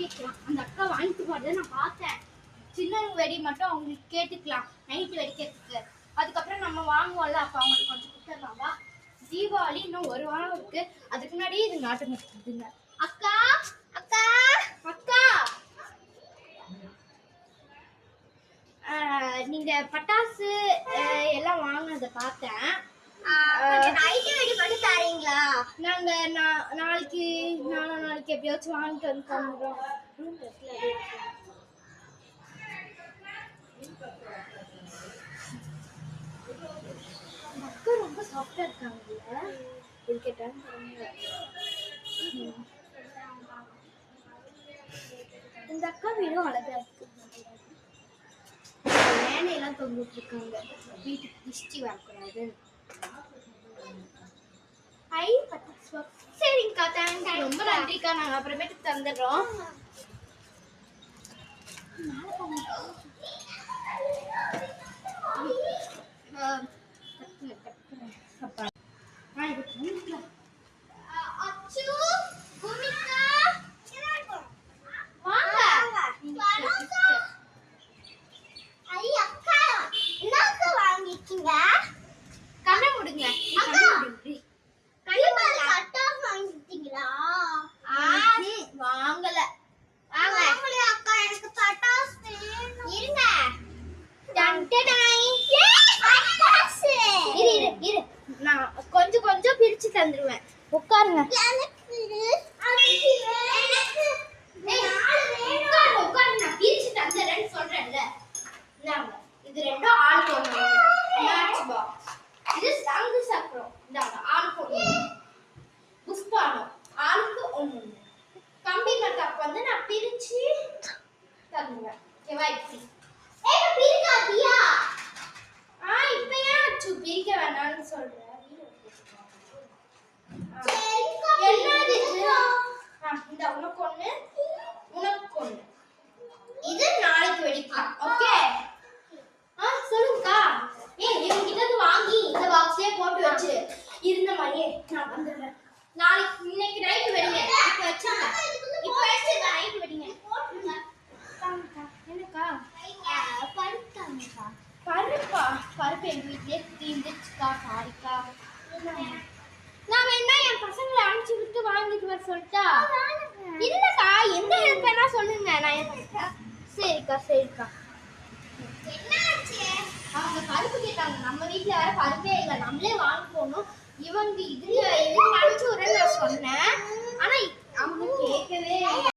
கேட்கலாம். அந்த அக்கா வாங்கிட்டு போறதை நான் பார்த்தேன். சின்ன வெடி மட்டும் அவங்களுக்கு கேட்டுக்கலாம் நைட்டு வெடிக்கிறதுக்கு. அதுக்கப்புறம் நம்ம வாங்குவோம்ல, அப்போ அவங்களுக்கு கொஞ்சம் கொடுத்துடலாம்வா. தீபாவளி இன்னும் 1 வாரம் இருக்கு. அதுக்கு முன்னாடியே இது நாட்டம் இருக்குதுங்க. அக்கா அக்கா அக்கா நீங்க பட்டாசு எல்லாம் வாங்கினதை பார்த்தேன். நைட்டு வெடி மட்டும் தரீங்களா? நாங்க நாளைக்கு எப்படியாச்சும் வாங்கிட்டு வந்து தந்துடுறோம். அக்கா ரொம்ப சாஃப்டா இருக்காங்கல்ல, இது கேட்டாலும் தருவாங்க. இந்த அக்கா வீடும் அழகா இருக்கு. வேலையெல்லாம் தொங்கிட்டு இருக்காங்க, வீட்டுக்கு திருஷ்டி வரக்கூடாது. சரிங்கக்கா, தேங்க்ஸ், ரொம்ப நன்றிக்கா. நாங்கள் அப்புறமேட்டுக்கு தந்துடுறோம். கண்ணை முடுங்க. வாங்கல. அக்கா எனக்கு பட்டாசு வேணும். இருங்க. நான் கொஞ்சம் பிரிச்சு தந்துருவேன். உட்காருங்க. உட்காருங்க, நான் பிரிச்சு தந்துறேன்னு சொல்றேன்ல. இது ரெண்டும் ஆளுக்கு ஒண்ணு. Match box. இது சங்கு சக்கரம். இந்தாங்க, ஆளுக்கு ஒண்ணு. புஷ்பானம் ஆளுக்கு ஒண்ணு. கம்பி மத்தாப்பு வந்து நான் பிரிச்சு தந்துருவேன். ஓகேவா? இப்படி பிரிக்காதியா? இப்ப ஏன் அச்சு பிரிக்க வேணாம்னு சொல்ற? என்னது இது? இந்த உனக்கு ஒண்ணு, உனக்கு ஒண்ணு. இது நாளைக்கு வெடிக்கலாம். ஓகே? சொல்லுங்கக்கா. இவங்க கிட்ட இருந்து வாங்கி இந்த பாக்ஸ்லயே போட்டு வச்சு இருந்த மாதிரியே நான் வந்துடுறேன். நாளைக்கு இன்னைக்கு நைட்டு வெடிங்க. இப்ப வச்சாங்க. இப்ப வச்சு நைட்டு வெடிங்க. போட்டுருங்க. என்னக்கா? பருப்பா? பருப்பு எங்க வீட்லயே தீந்துச்சுக்கா. சாரிக்கா. நான் வேணா என் பசங்களை அனுப்பிச்சு விட்டு வாங்கிட்டு வர சொல்லிட்டா? இல்லக்கா, எந்த ஹெல்ப் வேணா சொல்லுங்க. நான் சரிக்கா. அவங்க பருப்பு கேட்டாங்க. நம்ம வீட்டுல வேற பருப்பே இல்லை, நம்மளே வாங்க போகணும். இவங்க இதுல அனுப்பிச்சு விடுறேன்னு நான் சொன்னேன். ஆனா அவங்க கேட்கவே